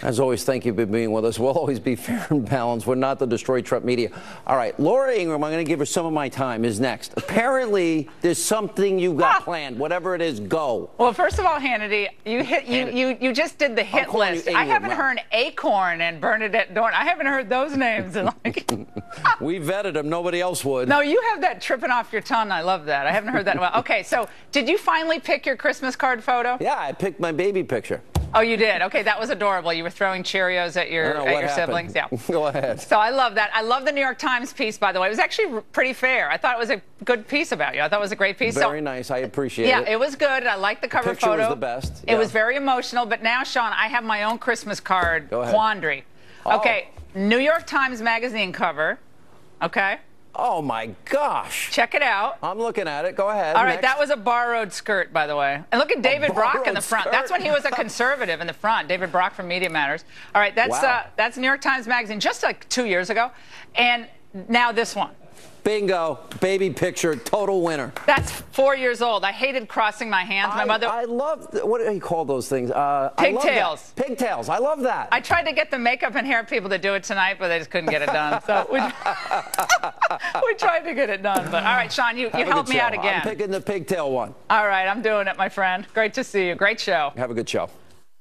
As always, thank you for being with us. We'll always be fair and balanced. We're not the Destroy Trump media. All right, Laura Ingraham, I'm going to give her some of my time, is next. Apparently, there's something you got planned. Whatever it is, go. Well, first of all, Hannity, you just did the hit list. I haven't heard Acorn and Bernadette Dorn. I haven't heard those names. We vetted them. Nobody else would. No, you have that tripping off your tongue. I love that. I haven't heard that in a while. Okay, so did you finally pick your Christmas card photo? Yeah, I picked my baby picture. Oh, you did? Okay, that was adorable. You were throwing Cheerios at your siblings. Yeah. Go ahead. So I love that. I love the New York Times piece, by the way. It was actually pretty fair. I thought it was a good piece about you. I thought it was a great piece. Very nice. I appreciate it. Yeah, it was good. I liked the cover picture photo. was the best. It was very emotional. But now, Sean, I have my own Christmas card quandary. Oh. Okay, New York Times Magazine cover. Okay. Oh, my gosh. Check it out. I'm looking at it. Go ahead. All right, that was a borrowed skirt, by the way. And look at David Brock in the front. Skirt. That's when he was a conservative in the front. David Brock from Media Matters. All right, that's New York Times Magazine just like 2 years ago. And now this one. Bingo. Baby picture. Total winner. That's 4 years old. I hated crossing my hands. My mother. I love. What do you call those things? Pigtails. Pigtails. I love that. I tried to get the makeup and hair people to do it tonight, but they just couldn't get it done. So we tried to get it done. But all right, Sean, you helped me out again. I'm picking the pigtail one. All right, I'm doing it, my friend. Great to see you. Great show. Have a good show.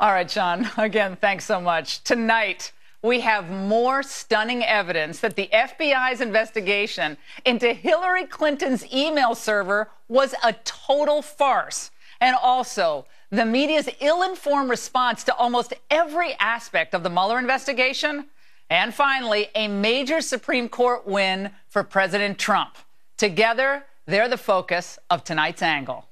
All right, Sean. Again, thanks so much. Tonight, we have more stunning evidence that the FBI's investigation into Hillary Clinton's email server was a total farce. And also, the media's ill-informed response to almost every aspect of the Mueller investigation. And finally, a major Supreme Court win for President Trump. Together, they're the focus of tonight's angle.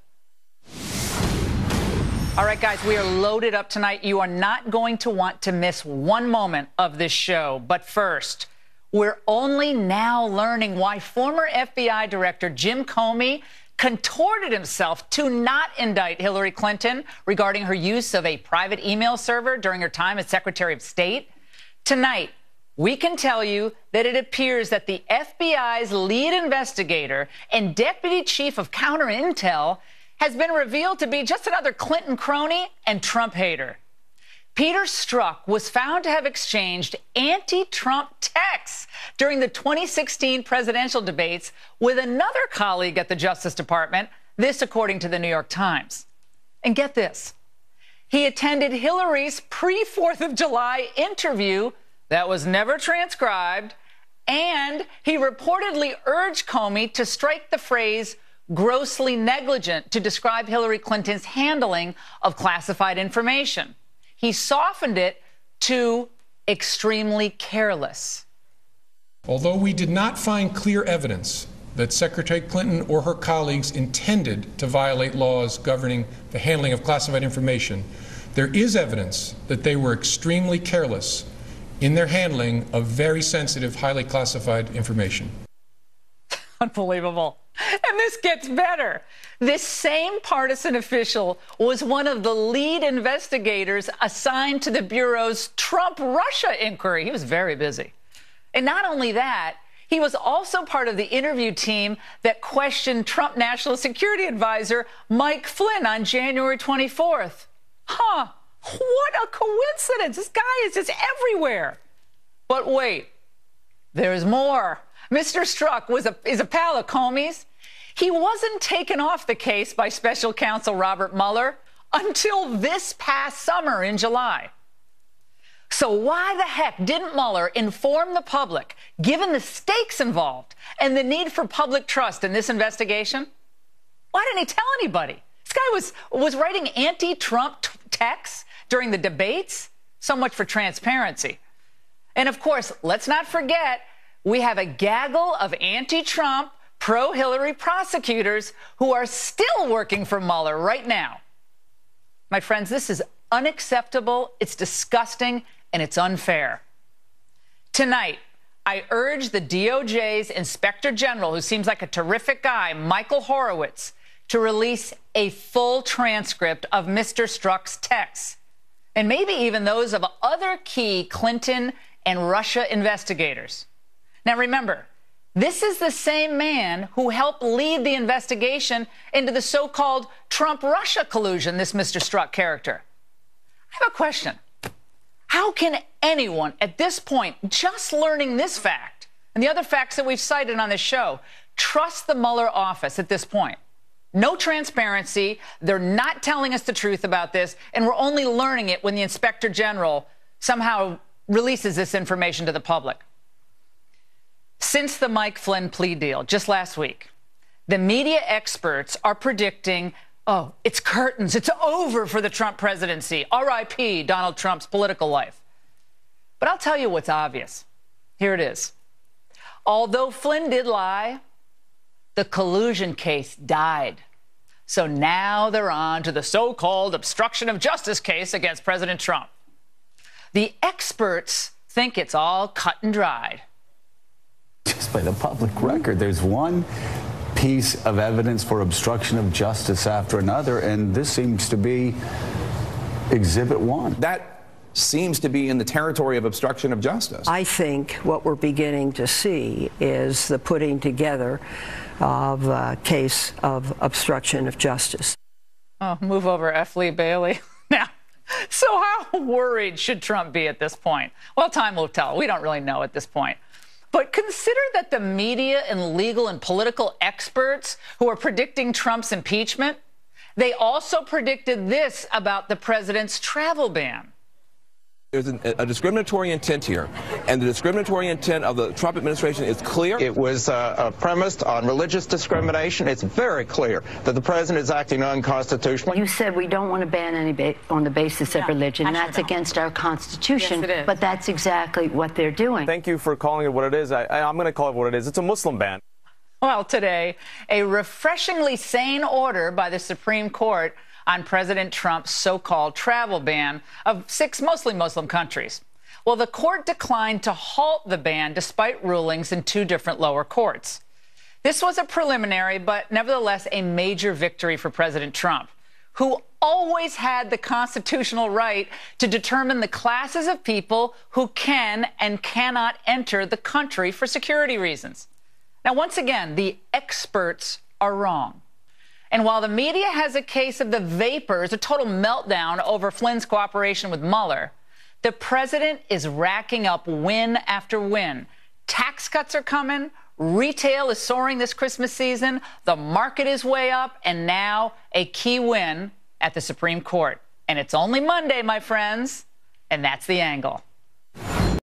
All right, guys, we are loaded up tonight. You are not going to want to miss one moment of this show. But first, we're only now learning why former FBI Director Jim Comey contorted himself to not indict Hillary Clinton regarding her use of a private email server during her time as Secretary of State. Tonight, we can tell you that it appears that the FBI's lead investigator and Deputy Chief of Counter Intel has been revealed to be just another Clinton crony and Trump hater. Peter Strzok was found to have exchanged anti-Trump texts during the 2016 presidential debates with another colleague at the Justice Department, this according to the New York Times. And get this, he attended Hillary's pre-4th of July interview that was never transcribed, and he reportedly urged Comey to strike the phrase grossly negligent to describe Hillary Clinton's handling of classified information. He softened it to extremely careless. Although we did not find clear evidence that Secretary Clinton or her colleagues intended to violate laws governing the handling of classified information, there is evidence that they were extremely careless in their handling of very sensitive, highly classified information. Unbelievable. And this gets better. This same partisan official was one of the lead investigators assigned to the Bureau's Trump-Russia inquiry. He was very busy. And not only that, he was also part of the interview team that questioned Trump National Security Advisor Mike Flynn on January 24th. Huh. What a coincidence. This guy is just everywhere. But wait, there's more. Mr. Strzok is a pal of Comey's. He wasn't taken off the case by special counsel Robert Mueller until this past summer in July. So why the heck didn't Mueller inform the public, given the stakes involved and the need for public trust in this investigation? Why didn't he tell anybody? This guy was writing anti-Trump texts during the debates. So much for transparency. And of course, let's not forget, we have a gaggle of anti-Trump, pro-Hillary prosecutors who are still working for Mueller right now. My friends, this is unacceptable, it's disgusting, and it's unfair. Tonight, I urge the DOJ's Inspector General, who seems like a terrific guy, Michael Horowitz, to release a full transcript of Mr. Strzok's texts, and maybe even those of other key Clinton and Russia investigators. Now remember, this is the same man who helped lead the investigation into the so-called Trump-Russia collusion, this Mr. Strzok character. I have a question. How can anyone at this point, just learning this fact and the other facts that we've cited on this show, trust the Mueller office at this point? No transparency. They're not telling us the truth about this, and we're only learning it when the Inspector General somehow releases this information to the public. Since the Mike Flynn plea deal just last week, the media experts are predicting, oh, it's curtains, it's over for the Trump presidency. R.I.P. Donald Trump's political life. But I'll tell you what's obvious. Here it is. Although Flynn did lie, the collusion case died. So now they're on to the so-called obstruction of justice case against President Trump. The experts think it's all cut and dried. Just by the public record, there's one piece of evidence for obstruction of justice after another, and this seems to be Exhibit 1. That seems to be in the territory of obstruction of justice. I think what we're beginning to see is the putting together of a case of obstruction of justice. Oh, move over, F. Lee Bailey. Now, so how worried should Trump be at this point? Well, time will tell. We don't really know at this point. But consider that the media and legal and political experts who are predicting Trump's impeachment, they also predicted this about the president's travel ban. There's a discriminatory intent here, and the discriminatory intent of the Trump administration is clear. It was premised on religious discrimination. It's very clear that the president is acting unconstitutionally. You said we don't want to ban any on the basis of religion. That's against our Constitution. Yes, it is. But that's exactly what they're doing. Thank you for calling it what it is. I'm going to call it what it is. It's a Muslim ban. Well, today, a refreshingly sane order by the Supreme Court on President Trump's so-called travel ban of 6 mostly Muslim countries. Well, the court declined to halt the ban despite rulings in 2 different lower courts. This was a preliminary, but nevertheless a major victory for President Trump, who always had the constitutional right to determine the classes of people who can and cannot enter the country for security reasons. Now, once again, the experts are wrong. And while the media has a case of the vapors, a total meltdown over Flynn's cooperation with Mueller, the president is racking up win after win. Tax cuts are coming, retail is soaring this Christmas season, the market is way up, and now a key win at the Supreme Court. And it's only Monday, my friends, and that's the angle.